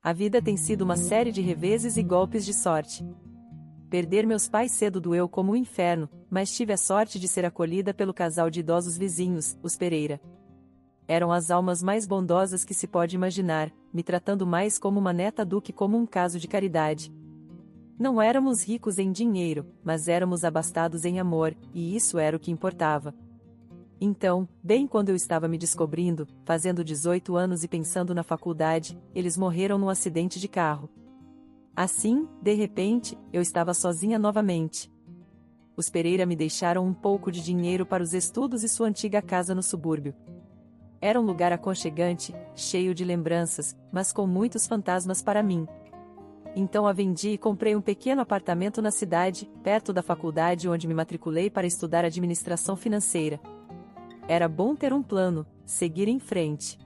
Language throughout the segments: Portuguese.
A vida tem sido uma série de reveses e golpes de sorte. Perder meus pais cedo doeu como um inferno, mas tive a sorte de ser acolhida pelo casal de idosos vizinhos, os Pereira. Eram as almas mais bondosas que se pode imaginar, me tratando mais como uma neta do que como um caso de caridade. Não éramos ricos em dinheiro, mas éramos abastados em amor, e isso era o que importava. Então, bem quando eu estava me descobrindo, fazendo 18 anos e pensando na faculdade, eles morreram num acidente de carro. Assim, de repente, eu estava sozinha novamente. Os Pereira me deixaram um pouco de dinheiro para os estudos e sua antiga casa no subúrbio. Era um lugar aconchegante, cheio de lembranças, mas com muitos fantasmas para mim. Então a vendi e comprei um pequeno apartamento na cidade, perto da faculdade onde me matriculei para estudar administração financeira. Era bom ter um plano, seguir em frente.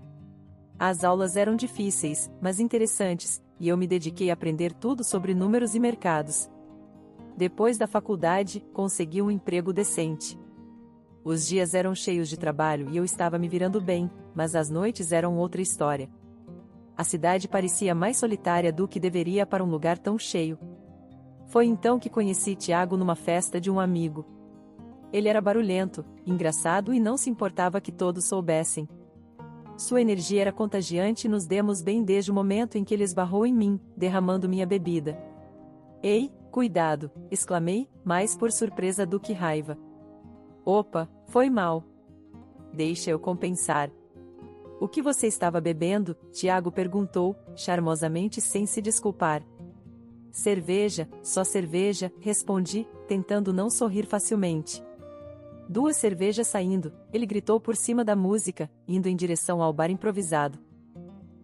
As aulas eram difíceis, mas interessantes, e eu me dediquei a aprender tudo sobre números e mercados. Depois da faculdade, consegui um emprego decente. Os dias eram cheios de trabalho e eu estava me virando bem, mas as noites eram outra história. A cidade parecia mais solitária do que deveria para um lugar tão cheio. Foi então que conheci Tiago numa festa de um amigo. Ele era barulhento, engraçado e não se importava que todos soubessem. Sua energia era contagiante e nos demos bem desde o momento em que ele esbarrou em mim, derramando minha bebida. Ei, cuidado! Exclamei, mais por surpresa do que raiva. Opa, foi mal. Deixa eu compensar. O que você estava bebendo? Tiago perguntou, charmosamente sem se desculpar. Cerveja, só cerveja, respondi, tentando não sorrir facilmente. 2 cervejas saindo, ele gritou por cima da música, indo em direção ao bar improvisado.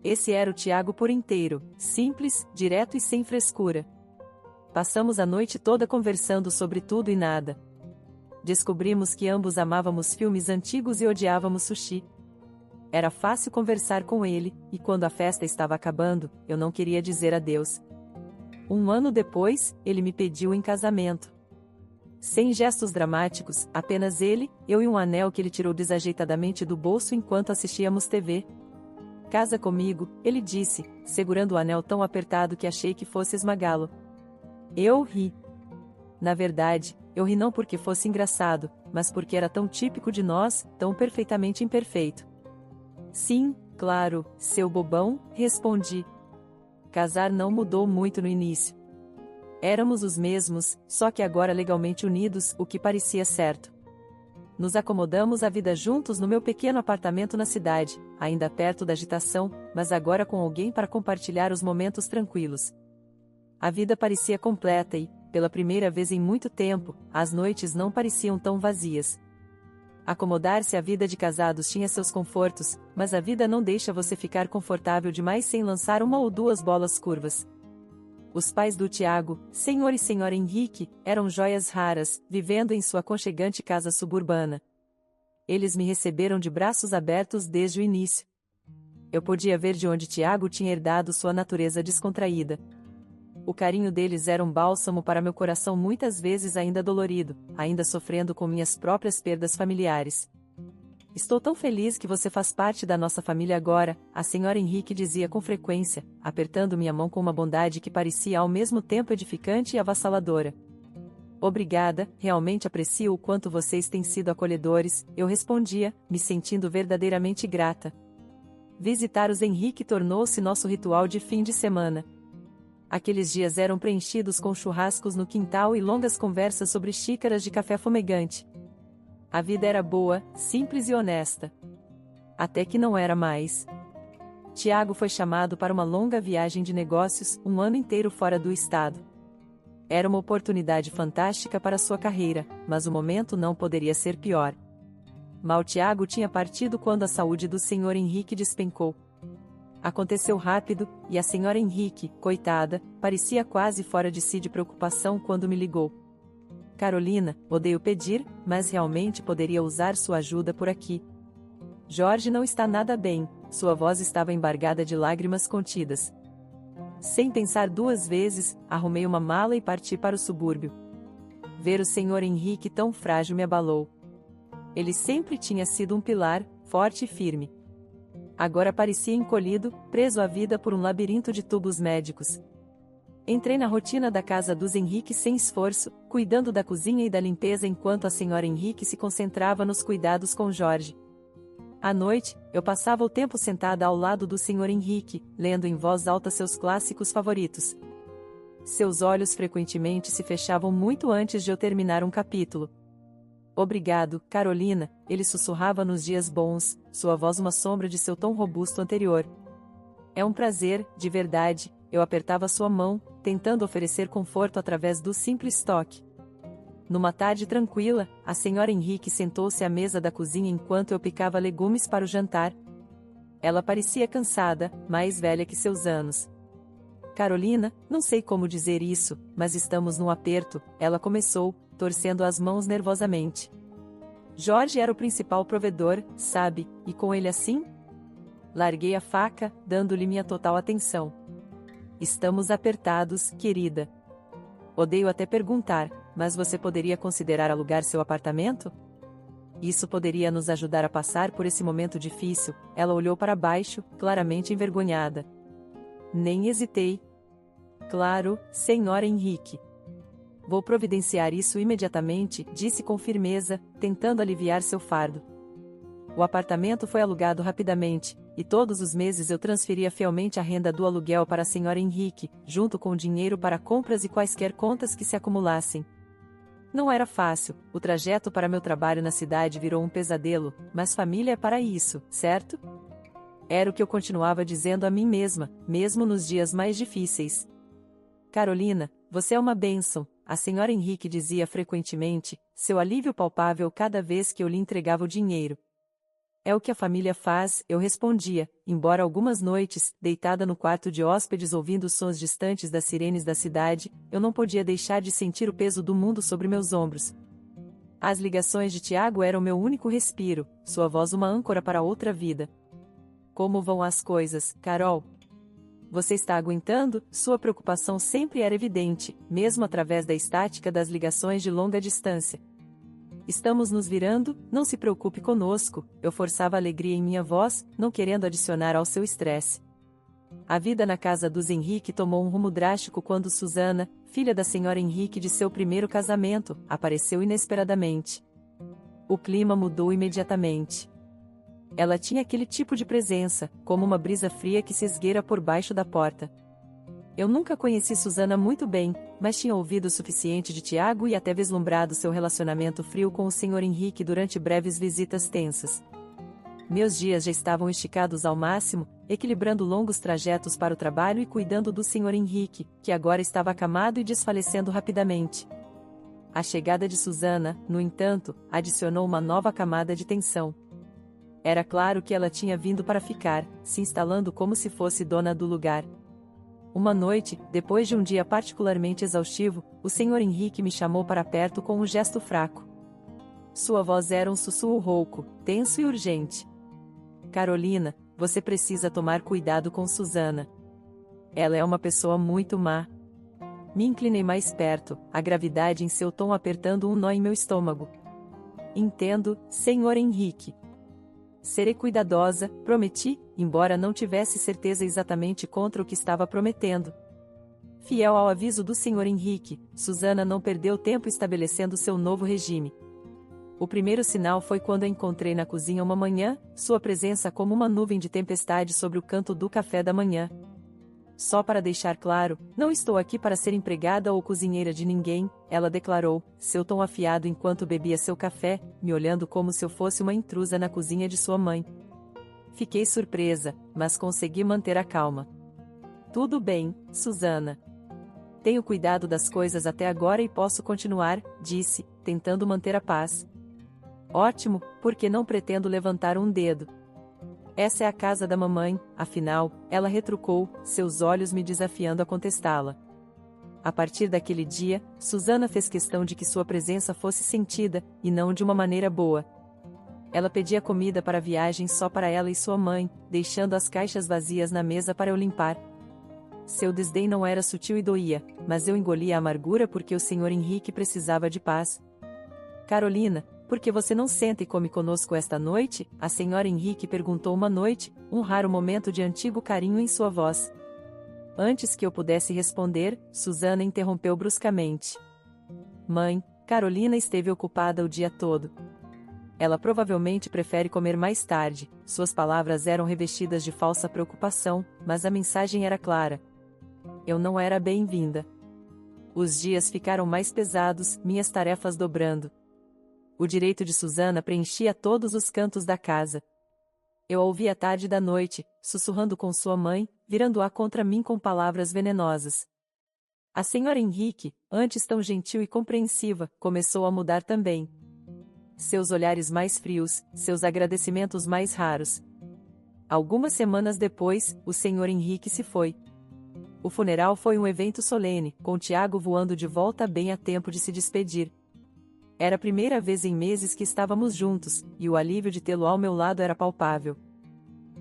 Esse era o Tiago por inteiro, simples, direto e sem frescura. Passamos a noite toda conversando sobre tudo e nada. Descobrimos que ambos amávamos filmes antigos e odiávamos sushi. Era fácil conversar com ele, e quando a festa estava acabando, eu não queria dizer adeus. 1 ano depois, ele me pediu em casamento. Sem gestos dramáticos, apenas ele, eu e um anel que ele tirou desajeitadamente do bolso enquanto assistíamos TV. Casa comigo, ele disse, segurando o anel tão apertado que achei que fosse esmagá-lo. Eu ri. Na verdade, eu ri não porque fosse engraçado, mas porque era tão típico de nós, tão perfeitamente imperfeito. Sim, claro, seu bobão, respondi. Casar não mudou muito no início. Éramos os mesmos, só que agora legalmente unidos, o que parecia certo. Nos acomodamos à vida juntos no meu pequeno apartamento na cidade, ainda perto da agitação, mas agora com alguém para compartilhar os momentos tranquilos. A vida parecia completa e, pela primeira vez em muito tempo, as noites não pareciam tão vazias. Acomodar-se à vida de casados tinha seus confortos, mas a vida não deixa você ficar confortável demais sem lançar 1 ou 2 bolas curvas. Os pais do Tiago, senhor e senhora Henrique, eram joias raras, vivendo em sua aconchegante casa suburbana. Eles me receberam de braços abertos desde o início. Eu podia ver de onde Tiago tinha herdado sua natureza descontraída. O carinho deles era um bálsamo para meu coração muitas vezes ainda dolorido, ainda sofrendo com minhas próprias perdas familiares. Estou tão feliz que você faz parte da nossa família agora, a senhora Henrique dizia com frequência, apertando minha mão com uma bondade que parecia ao mesmo tempo edificante e avassaladora. Obrigada, realmente aprecio o quanto vocês têm sido acolhedores, eu respondia, me sentindo verdadeiramente grata. Visitar os Henrique tornou-se nosso ritual de fim de semana. Aqueles dias eram preenchidos com churrascos no quintal e longas conversas sobre xícaras de café fumegante. A vida era boa, simples e honesta. Até que não era mais. Tiago foi chamado para uma longa viagem de negócios, 1 ano inteiro fora do estado. Era uma oportunidade fantástica para sua carreira, mas o momento não poderia ser pior. Mal Tiago tinha partido quando a saúde do senhor Henrique despencou. Aconteceu rápido, e a senhora Henrique, coitada, parecia quase fora de si de preocupação quando me ligou. Carolina, odeio pedir, mas realmente poderia usar sua ajuda por aqui. Jorge não está nada bem, sua voz estava embargada de lágrimas contidas. Sem pensar 2 vezes, arrumei uma mala e parti para o subúrbio. Ver o senhor Henrique tão frágil me abalou. Ele sempre tinha sido um pilar, forte e firme. Agora parecia encolhido, preso à vida por um labirinto de tubos médicos. Entrei na rotina da casa dos Henrique sem esforço, cuidando da cozinha e da limpeza enquanto a senhora Henrique se concentrava nos cuidados com Jorge. À noite, eu passava o tempo sentada ao lado do Sr. Henrique, lendo em voz alta seus clássicos favoritos. Seus olhos frequentemente se fechavam muito antes de eu terminar um capítulo. Obrigado, Carolina, ele sussurrava nos dias bons, sua voz uma sombra de seu tom robusto anterior. É um prazer, de verdade, eu apertava sua mão, tentando oferecer conforto através do simples toque. Numa tarde tranquila, a senhora Henrique sentou-se à mesa da cozinha enquanto eu picava legumes para o jantar. Ela parecia cansada, mais velha que seus anos. Carolina, não sei como dizer isso, mas estamos num aperto, ela começou, torcendo as mãos nervosamente. Jorge era o principal provedor, sabe, e com ele assim? Larguei a faca, dando-lhe minha total atenção. Estamos apertados, querida. Odeio até perguntar, mas você poderia considerar alugar seu apartamento? Isso poderia nos ajudar a passar por esse momento difícil. Ela olhou para baixo, claramente envergonhada. Nem hesitei. Claro, senhora Henrique. Vou providenciar isso imediatamente, disse com firmeza, tentando aliviar seu fardo. O apartamento foi alugado rapidamente, e todos os meses eu transferia fielmente a renda do aluguel para a senhora Henrique, junto com o dinheiro para compras e quaisquer contas que se acumulassem. Não era fácil, o trajeto para meu trabalho na cidade virou um pesadelo, mas família é para isso, certo? Era o que eu continuava dizendo a mim mesma, mesmo nos dias mais difíceis. Carolina, você é uma bênção, a senhora Henrique dizia frequentemente, seu alívio palpável cada vez que eu lhe entregava o dinheiro. É o que a família faz, eu respondia, embora algumas noites, deitada no quarto de hóspedes ouvindo os sons distantes das sirenes da cidade, eu não podia deixar de sentir o peso do mundo sobre meus ombros. As ligações de Tiago eram meu único respiro, sua voz uma âncora para outra vida. Como vão as coisas, Carol? Você está aguentando? Sua preocupação sempre era evidente, mesmo através da estática das ligações de longa distância. Estamos nos virando, não se preocupe conosco, eu forçava alegria em minha voz, não querendo adicionar ao seu estresse. A vida na casa dos Henrique tomou um rumo drástico quando Susana, filha da senhora Henrique de seu primeiro casamento, apareceu inesperadamente. O clima mudou imediatamente. Ela tinha aquele tipo de presença, como uma brisa fria que se esgueira por baixo da porta. Eu nunca conheci Susana muito bem, mas tinha ouvido o suficiente de Tiago e até vislumbrado seu relacionamento frio com o Sr. Henrique durante breves visitas tensas. Meus dias já estavam esticados ao máximo, equilibrando longos trajetos para o trabalho e cuidando do Sr. Henrique, que agora estava acamado e desfalecendo rapidamente. A chegada de Susana, no entanto, adicionou uma nova camada de tensão. Era claro que ela tinha vindo para ficar, se instalando como se fosse dona do lugar. Uma noite, depois de um dia particularmente exaustivo, o Sr. Henrique me chamou para perto com um gesto fraco. Sua voz era um sussurro rouco, tenso e urgente. Carolina, você precisa tomar cuidado com Susana. Ela é uma pessoa muito má. Me inclinei mais perto, a gravidade em seu tom apertando um nó em meu estômago. Entendo, Sr. Henrique. Serei cuidadosa, prometi, embora não tivesse certeza exatamente contra o que estava prometendo. Fiel ao aviso do Sr. Henrique, Susana não perdeu tempo estabelecendo seu novo regime. O primeiro sinal foi quando a encontrei na cozinha uma manhã, sua presença como uma nuvem de tempestade sobre o canto do café da manhã. Só para deixar claro, não estou aqui para ser empregada ou cozinheira de ninguém, ela declarou, seu tom afiado enquanto bebia seu café, me olhando como se eu fosse uma intrusa na cozinha de sua mãe. Fiquei surpresa, mas consegui manter a calma. Tudo bem, Susana. Tenho cuidado das coisas até agora e posso continuar, disse, tentando manter a paz. Ótimo, porque não pretendo levantar um dedo. Essa é a casa da mamãe, afinal, ela retrucou, seus olhos me desafiando a contestá-la. A partir daquele dia, Susana fez questão de que sua presença fosse sentida, e não de uma maneira boa. Ela pedia comida para a viagem só para ela e sua mãe, deixando as caixas vazias na mesa para eu limpar. Seu desdém não era sutil e doía, mas eu engolia a amargura porque o Sr. Henrique precisava de paz. Carolina, Por que você não senta e come conosco esta noite? A senhora Henrique perguntou uma noite, um raro momento de antigo carinho em sua voz. Antes que eu pudesse responder, Susana interrompeu bruscamente. Mãe, Carolina esteve ocupada o dia todo. Ela provavelmente prefere comer mais tarde. Suas palavras eram revestidas de falsa preocupação, mas a mensagem era clara. Eu não era bem-vinda. Os dias ficaram mais pesados, minhas tarefas dobrando. O direito de Susana preenchia todos os cantos da casa. Eu a ouvia tarde da noite, sussurrando com sua mãe, virando-a contra mim com palavras venenosas. A senhora Henrique, antes tão gentil e compreensiva, começou a mudar também. Seus olhares mais frios, seus agradecimentos mais raros. Algumas semanas depois, o senhor Henrique se foi. O funeral foi um evento solene, com Tiago voando de volta bem a tempo de se despedir. Era a primeira vez em meses que estávamos juntos, e o alívio de tê-lo ao meu lado era palpável.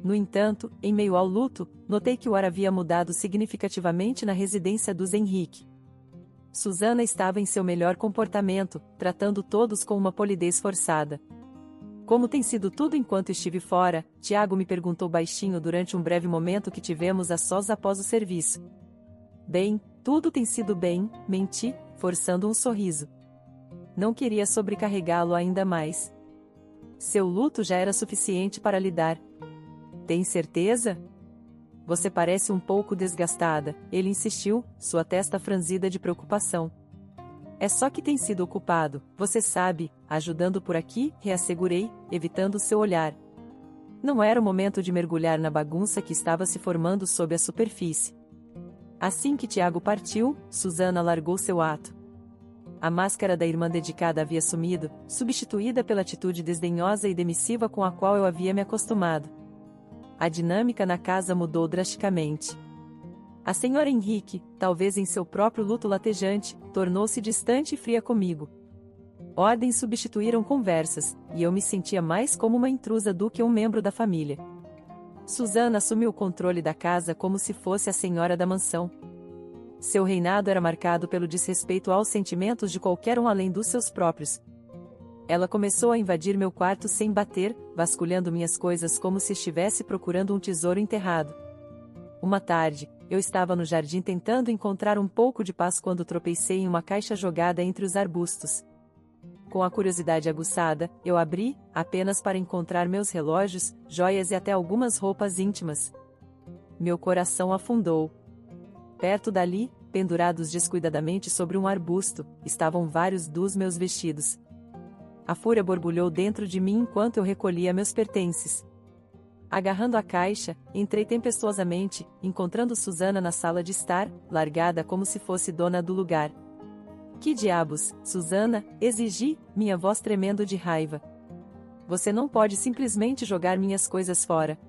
No entanto, em meio ao luto, notei que o ar havia mudado significativamente na residência dos Henrique. Susana estava em seu melhor comportamento, tratando todos com uma polidez forçada. Como tem sido tudo enquanto estive fora? Tiago me perguntou baixinho durante um breve momento que tivemos a sós após o serviço. Bem, tudo tem sido bem, menti, forçando um sorriso. Não queria sobrecarregá-lo ainda mais. Seu luto já era suficiente para lidar. Tem certeza? Você parece um pouco desgastada, ele insistiu, sua testa franzida de preocupação. É só que tem sido ocupado, você sabe, ajudando por aqui, reassegurei, evitando seu olhar. Não era o momento de mergulhar na bagunça que estava se formando sob a superfície. Assim que Tiago partiu, Susana largou seu ato. A máscara da irmã dedicada havia sumido, substituída pela atitude desdenhosa e demissiva com a qual eu havia me acostumado. A dinâmica na casa mudou drasticamente. A senhora Henrique, talvez em seu próprio luto latejante, tornou-se distante e fria comigo. Ordens substituíram conversas, e eu me sentia mais como uma intrusa do que um membro da família. Susana assumiu o controle da casa como se fosse a senhora da mansão. Seu reinado era marcado pelo desrespeito aos sentimentos de qualquer um além dos seus próprios. Ela começou a invadir meu quarto sem bater, vasculhando minhas coisas como se estivesse procurando um tesouro enterrado. Uma tarde, eu estava no jardim tentando encontrar um pouco de paz quando tropecei em uma caixa jogada entre os arbustos. Com a curiosidade aguçada, eu abri, apenas para encontrar meus relógios, joias e até algumas roupas íntimas. Meu coração afundou. Perto dali, pendurados descuidadamente sobre um arbusto, estavam vários dos meus vestidos. A fúria borbulhou dentro de mim enquanto eu recolhia meus pertences. Agarrando a caixa, entrei tempestuosamente, encontrando Susana na sala de estar, largada como se fosse dona do lugar. Que diabos, Susana? Exigi, minha voz tremendo de raiva. Você não pode simplesmente jogar minhas coisas fora.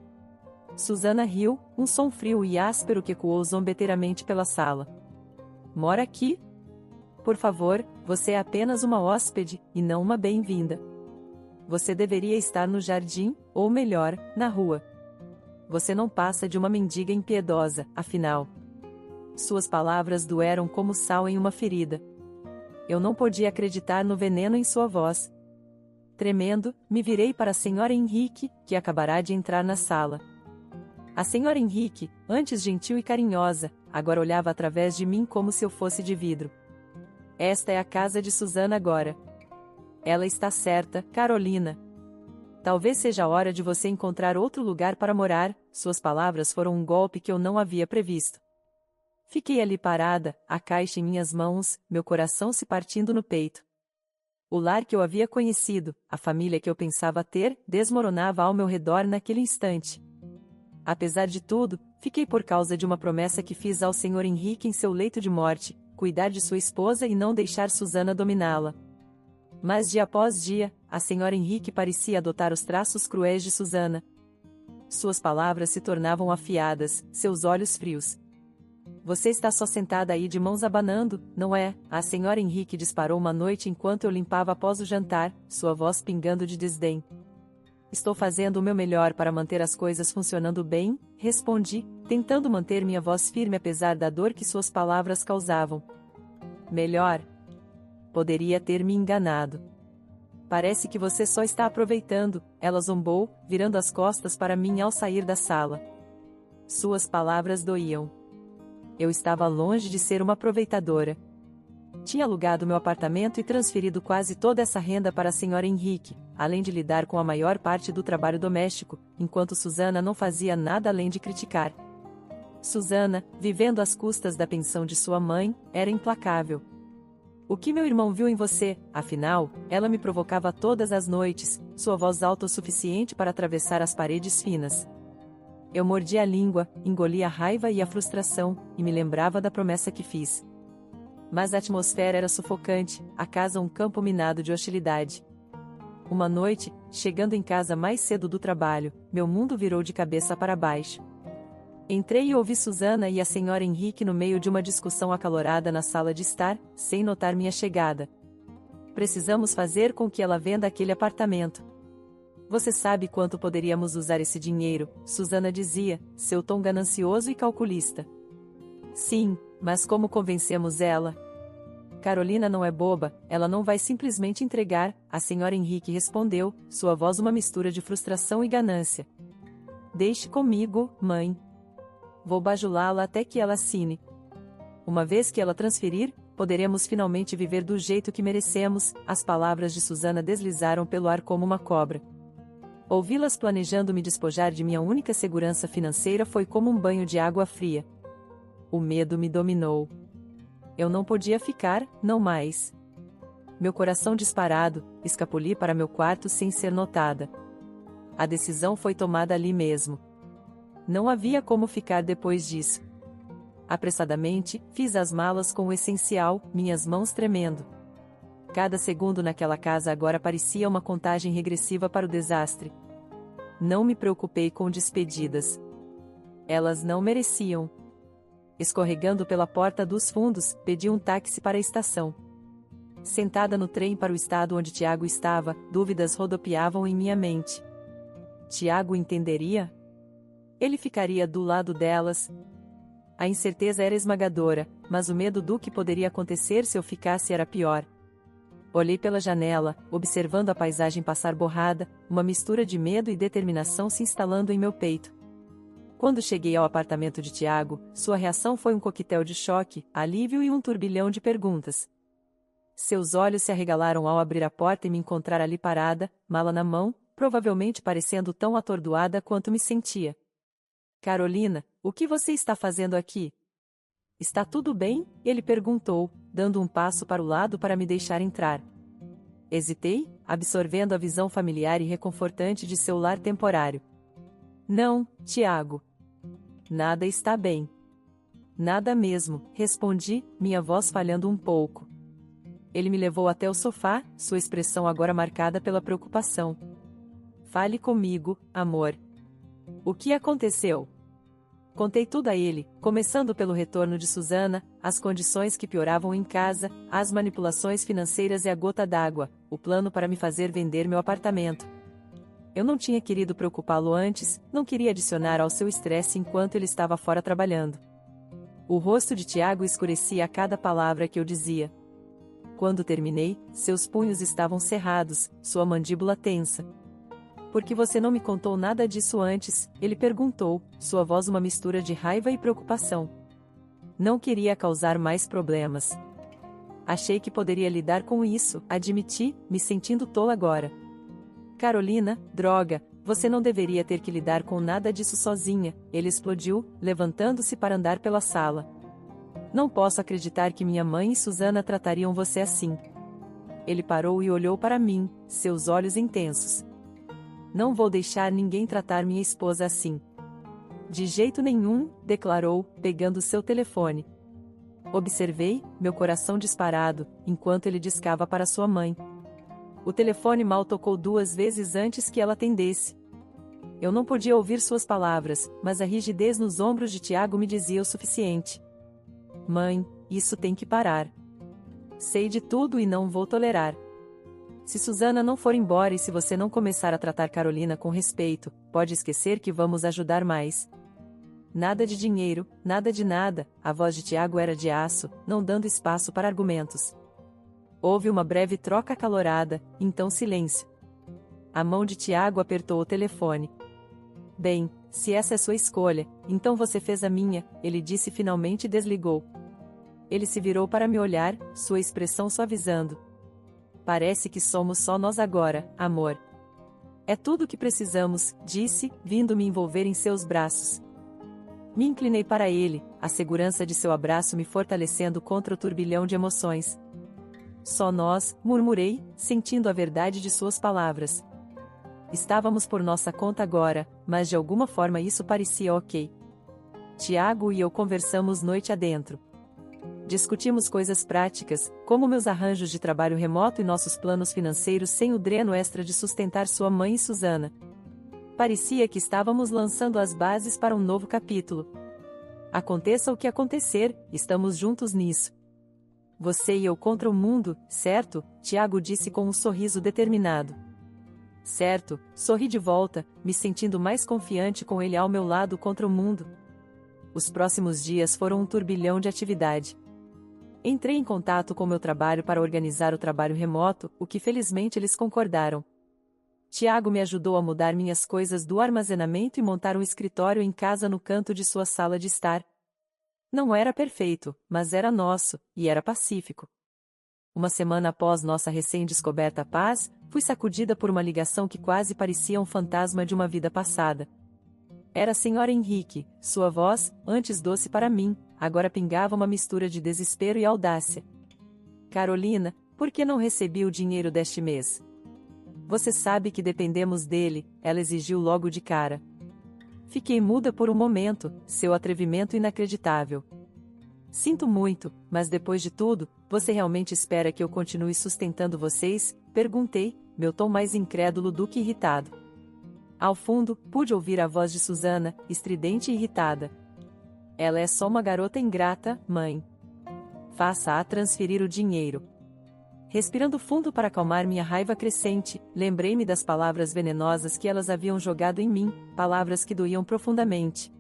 Susana riu, um som frio e áspero que ecoou zombeteiramente pela sala. Mora aqui? Por favor, você é apenas uma hóspede, e não uma bem-vinda. Você deveria estar no jardim, ou melhor, na rua. Você não passa de uma mendiga impiedosa, afinal. Suas palavras doeram como sal em uma ferida. Eu não podia acreditar no veneno em sua voz. Tremendo, me virei para a senhora Henrique, que acabará de entrar na sala. A senhora Henrique, antes gentil e carinhosa, agora olhava através de mim como se eu fosse de vidro. Esta é a casa de Susana agora. Ela está certa, Carolina. Talvez seja a hora de você encontrar outro lugar para morar. Suas palavras foram um golpe que eu não havia previsto. Fiquei ali parada, a caixa em minhas mãos, meu coração se partindo no peito. O lar que eu havia conhecido, a família que eu pensava ter, desmoronava ao meu redor naquele instante. Apesar de tudo, fiquei por causa de uma promessa que fiz ao senhor Henrique em seu leito de morte, cuidar de sua esposa e não deixar Susana dominá-la. Mas dia após dia, a senhora Henrique parecia adotar os traços cruéis de Susana. Suas palavras se tornavam afiadas, seus olhos frios. Você está só sentada aí de mãos abanando, não é? A senhora Henrique disparou uma noite enquanto eu limpava após o jantar, sua voz pingando de desdém. Estou fazendo o meu melhor para manter as coisas funcionando bem, respondi, tentando manter minha voz firme apesar da dor que suas palavras causavam. Melhor? Poderia ter me enganado. Parece que você só está aproveitando, ela zombou, virando as costas para mim ao sair da sala. Suas palavras doíam. Eu estava longe de ser uma aproveitadora. Tinha alugado meu apartamento e transferido quase toda essa renda para a senhora Henrique, além de lidar com a maior parte do trabalho doméstico, enquanto Susana não fazia nada além de criticar. Susana, vivendo às custas da pensão de sua mãe, era implacável. O que meu irmão viu em você, afinal, ela me provocava todas as noites, sua voz alta o suficiente para atravessar as paredes finas. Eu mordia a língua, engolia a raiva e a frustração, e me lembrava da promessa que fiz. Mas a atmosfera era sufocante, a casa um campo minado de hostilidade. Uma noite, chegando em casa mais cedo do trabalho, meu mundo virou de cabeça para baixo. Entrei e ouvi Susana e a senhora Henrique no meio de uma discussão acalorada na sala de estar, sem notar minha chegada. Precisamos fazer com que ela venda aquele apartamento. Você sabe quanto poderíamos usar esse dinheiro, Susana dizia, seu tom ganancioso e calculista. Sim, mas como convencemos ela? Carolina não é boba, ela não vai simplesmente entregar, a senhora Henrique respondeu, sua voz uma mistura de frustração e ganância. Deixe comigo, mãe. Vou bajulá-la até que ela assine. Uma vez que ela transferir, poderemos finalmente viver do jeito que merecemos, as palavras de Susana deslizaram pelo ar como uma cobra. Ouvi-las planejando me despojar de minha única segurança financeira foi como um banho de água fria. O medo me dominou. Eu não podia ficar, não mais. Meu coração disparado, escapuli para meu quarto sem ser notada. A decisão foi tomada ali mesmo. Não havia como ficar depois disso. Apressadamente, fiz as malas com o essencial, minhas mãos tremendo. Cada segundo naquela casa agora parecia uma contagem regressiva para o desastre. Não me preocupei com despedidas. Elas não mereciam. Escorregando pela porta dos fundos, pedi um táxi para a estação. Sentada no trem para o estado onde Tiago estava, dúvidas rodopiavam em minha mente. Tiago entenderia? Ele ficaria do lado delas? A incerteza era esmagadora, mas o medo do que poderia acontecer se eu ficasse era pior. Olhei pela janela, observando a paisagem passar borrada, uma mistura de medo e determinação se instalando em meu peito. Quando cheguei ao apartamento de Tiago, sua reação foi um coquetel de choque, alívio e um turbilhão de perguntas. Seus olhos se arregalaram ao abrir a porta e me encontrar ali parada, mala na mão, provavelmente parecendo tão atordoada quanto me sentia. Carolina, o que você está fazendo aqui? Está tudo bem? Ele perguntou, dando um passo para o lado para me deixar entrar. Hesitei, absorvendo a visão familiar e reconfortante de seu lar temporário. Não, Tiago. Nada está bem. Nada mesmo, respondi, minha voz falhando um pouco. Ele me levou até o sofá, sua expressão agora marcada pela preocupação. Fale comigo, amor. O que aconteceu? Contei tudo a ele, começando pelo retorno de Susana, as condições que pioravam em casa, as manipulações financeiras e a gota d'água, o plano para me fazer vender meu apartamento. Eu não tinha querido preocupá-lo antes, não queria adicionar ao seu estresse enquanto ele estava fora trabalhando. O rosto de Tiago escurecia a cada palavra que eu dizia. Quando terminei, seus punhos estavam cerrados, sua mandíbula tensa. Por que você não me contou nada disso antes? Ele perguntou, sua voz uma mistura de raiva e preocupação. Não queria causar mais problemas. Achei que poderia lidar com isso, admiti, me sentindo tola agora. Carolina, droga, você não deveria ter que lidar com nada disso sozinha, ele explodiu, levantando-se para andar pela sala. Não posso acreditar que minha mãe e Susana tratariam você assim. Ele parou e olhou para mim, seus olhos intensos. Não vou deixar ninguém tratar minha esposa assim. De jeito nenhum, declarou, pegando seu telefone. Observei, meu coração disparado, enquanto ele discava para sua mãe. O telefone mal tocou 2 vezes antes que ela atendesse. Eu não podia ouvir suas palavras, mas a rigidez nos ombros de Tiago me dizia o suficiente. Mãe, isso tem que parar. Sei de tudo e não vou tolerar. Se Susana não for embora e se você não começar a tratar Carolina com respeito, pode esquecer que vamos ajudar mais. Nada de dinheiro, nada de nada, a voz de Tiago era de aço, não dando espaço para argumentos. Houve uma breve troca acalorada, então silêncio. A mão de Tiago apertou o telefone. Bem, se essa é sua escolha, então você fez a minha, ele disse finalmente e desligou. Ele se virou para me olhar, sua expressão suavizando. Parece que somos só nós agora, amor. É tudo o que precisamos, disse, vindo me envolver em seus braços. Me inclinei para ele, a segurança de seu abraço me fortalecendo contra o turbilhão de emoções. Só nós, murmurei, sentindo a verdade de suas palavras. Estávamos por nossa conta agora, mas de alguma forma isso parecia ok. Tiago e eu conversamos noite adentro. Discutimos coisas práticas, como meus arranjos de trabalho remoto e nossos planos financeiros sem o dreno extra de sustentar sua mãe e Susana. Parecia que estávamos lançando as bases para um novo capítulo. Aconteça o que acontecer, estamos juntos nisso. Você e eu contra o mundo, certo? Tiago disse com um sorriso determinado. Certo, sorri de volta, me sentindo mais confiante com ele ao meu lado contra o mundo. Os próximos dias foram um turbilhão de atividade. Entrei em contato com meu trabalho para organizar o trabalho remoto, o que felizmente eles concordaram. Tiago me ajudou a mudar minhas coisas do armazenamento e montar um escritório em casa no canto de sua sala de estar. Não era perfeito, mas era nosso, e era pacífico. Uma semana após nossa recém-descoberta paz, fui sacudida por uma ligação que quase parecia um fantasma de uma vida passada. Era a senhora Henrique, sua voz, antes doce para mim, agora pingava uma mistura de desespero e audácia. Carolina, por que não recebi o dinheiro deste mês? Você sabe que dependemos dele, ela exigiu logo de cara. Fiquei muda por um momento, seu atrevimento inacreditável. Sinto muito, mas depois de tudo, você realmente espera que eu continue sustentando vocês? Perguntei, meu tom mais incrédulo do que irritado. Ao fundo, pude ouvir a voz de Susana, estridente e irritada. Ela é só uma garota ingrata, mãe. Faça-a transferir o dinheiro. Respirando fundo para acalmar minha raiva crescente, lembrei-me das palavras venenosas que elas haviam jogado em mim, palavras que doíam profundamente.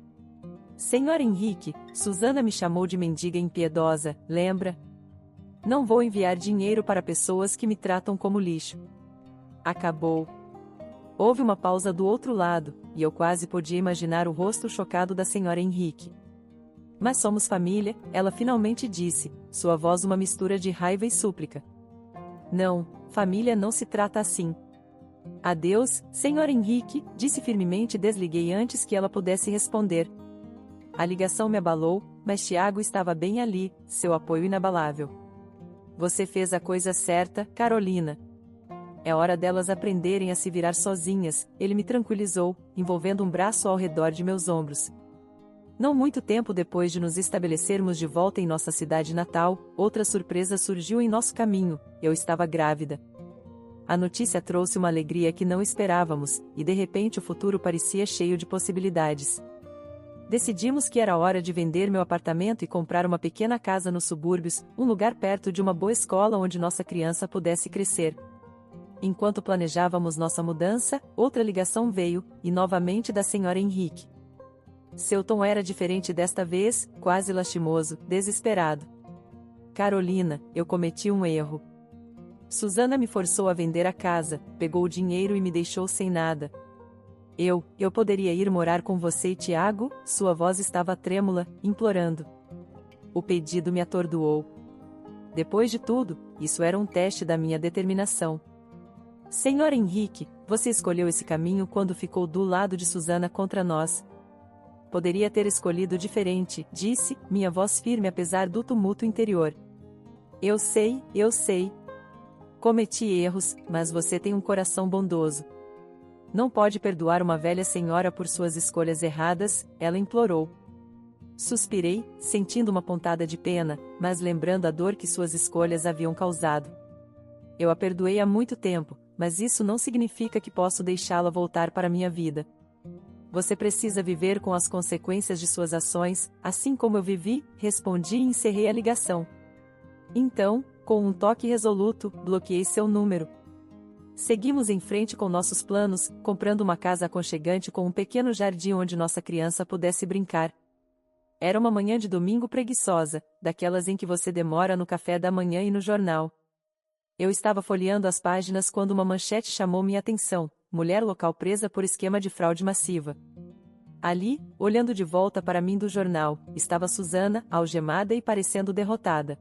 Senhor Henrique, Susana me chamou de mendiga impiedosa, lembra? Não vou enviar dinheiro para pessoas que me tratam como lixo. Acabou. Houve uma pausa do outro lado, e eu quase podia imaginar o rosto chocado da senhora Henrique. Mas somos família, ela finalmente disse, sua voz uma mistura de raiva e súplica. Não, família não se trata assim. Adeus, senhor Henrique, disse firmemente e desliguei antes que ela pudesse responder. A ligação me abalou, mas Tiago estava bem ali, seu apoio inabalável. Você fez a coisa certa, Carolina. É hora delas aprenderem a se virar sozinhas, ele me tranquilizou, envolvendo um braço ao redor de meus ombros. Não muito tempo depois de nos estabelecermos de volta em nossa cidade natal, outra surpresa surgiu em nosso caminho, eu estava grávida. A notícia trouxe uma alegria que não esperávamos, e de repente o futuro parecia cheio de possibilidades. Decidimos que era hora de vender meu apartamento e comprar uma pequena casa nos subúrbios, um lugar perto de uma boa escola onde nossa criança pudesse crescer. Enquanto planejávamos nossa mudança, outra ligação veio, e novamente da senhora Henrique. Seu tom era diferente desta vez, quase lastimoso, desesperado. Carolina, eu cometi um erro. Susana me forçou a vender a casa, pegou o dinheiro e me deixou sem nada. Eu poderia ir morar com você e Tiago? Sua voz estava trêmula, implorando. O pedido me atordoou. Depois de tudo, isso era um teste da minha determinação. Senhor Henrique, você escolheu esse caminho quando ficou do lado de Susana contra nós. Poderia ter escolhido diferente, disse, minha voz firme apesar do tumulto interior. Eu sei. Cometi erros, mas você tem um coração bondoso. Não pode perdoar uma velha senhora por suas escolhas erradas, ela implorou. Suspirei, sentindo uma pontada de pena, mas lembrando a dor que suas escolhas haviam causado. Eu a perdoei há muito tempo, mas isso não significa que posso deixá-la voltar para minha vida. Você precisa viver com as consequências de suas ações, assim como eu vivi, respondi e encerrei a ligação. Então, com um toque resoluto, bloqueei seu número. Seguimos em frente com nossos planos, comprando uma casa aconchegante com um pequeno jardim onde nossa criança pudesse brincar. Era uma manhã de domingo preguiçosa, daquelas em que você demora no café da manhã e no jornal. Eu estava folheando as páginas quando uma manchete chamou minha atenção: mulher local presa por esquema de fraude massiva. Ali, olhando de volta para mim do jornal, estava Susana, algemada e parecendo derrotada.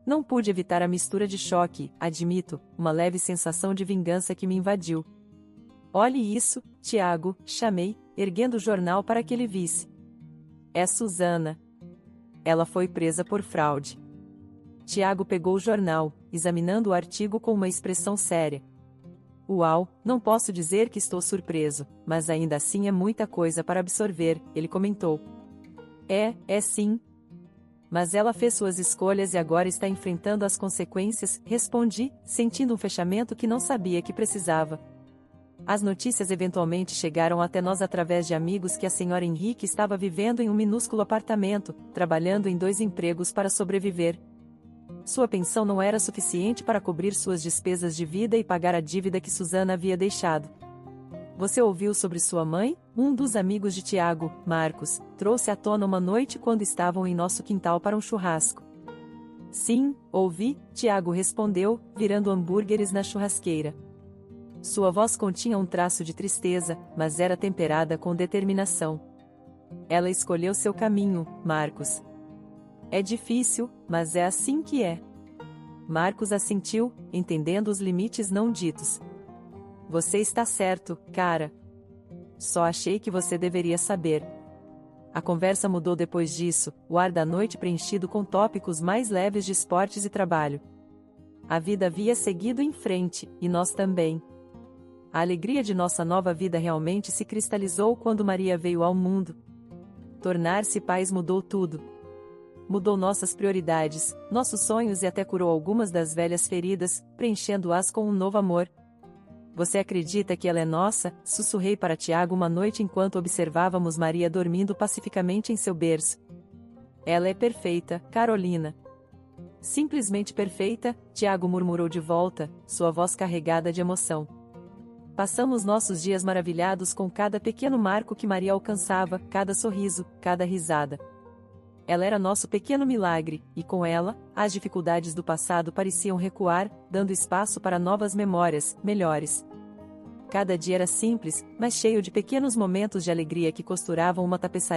Não pude evitar a mistura de choque, admito, uma leve sensação de vingança que me invadiu. Olhe isso, Tiago, chamei, erguendo o jornal para que ele visse. É Susana. Ela foi presa por fraude. Tiago pegou o jornal, examinando o artigo com uma expressão séria. Uau, não posso dizer que estou surpreso, mas ainda assim é muita coisa para absorver, ele comentou. É sim. Mas ela fez suas escolhas e agora está enfrentando as consequências, respondi, sentindo um fechamento que não sabia que precisava. As notícias eventualmente chegaram até nós através de amigos que a senhora Henrique estava vivendo em um minúsculo apartamento, trabalhando em 2 empregos para sobreviver. Sua pensão não era suficiente para cobrir suas despesas de vida e pagar a dívida que Susana havia deixado. Você ouviu sobre sua mãe? Um dos amigos de Tiago, Marcos, trouxe à tona uma noite quando estavam em nosso quintal para um churrasco. Sim, ouvi, Tiago respondeu, virando hambúrgueres na churrasqueira. Sua voz continha um traço de tristeza, mas era temperada com determinação. Ela escolheu seu caminho, Marcos. É difícil, mas é assim que é. Marcos assentiu, entendendo os limites não ditos. Você está certo, cara. Só achei que você deveria saber. A conversa mudou depois disso, o ar da noite preenchido com tópicos mais leves de esportes e trabalho. A vida havia seguido em frente, e nós também. A alegria de nossa nova vida realmente se cristalizou quando Maria veio ao mundo. Tornar-se pais mudou tudo. Mudou nossas prioridades, nossos sonhos e até curou algumas das velhas feridas, preenchendo-as com um novo amor. Você acredita que ela é nossa? Sussurrei para Tiago uma noite enquanto observávamos Maria dormindo pacificamente em seu berço. Ela é perfeita, Carolina. Simplesmente perfeita, Tiago murmurou de volta, sua voz carregada de emoção. Passamos nossos dias maravilhados com cada pequeno marco que Maria alcançava, cada sorriso, cada risada. Ela era nosso pequeno milagre, e com ela, as dificuldades do passado pareciam recuar, dando espaço para novas memórias, melhores. Cada dia era simples, mas cheio de pequenos momentos de alegria que costuravam uma tapeçaria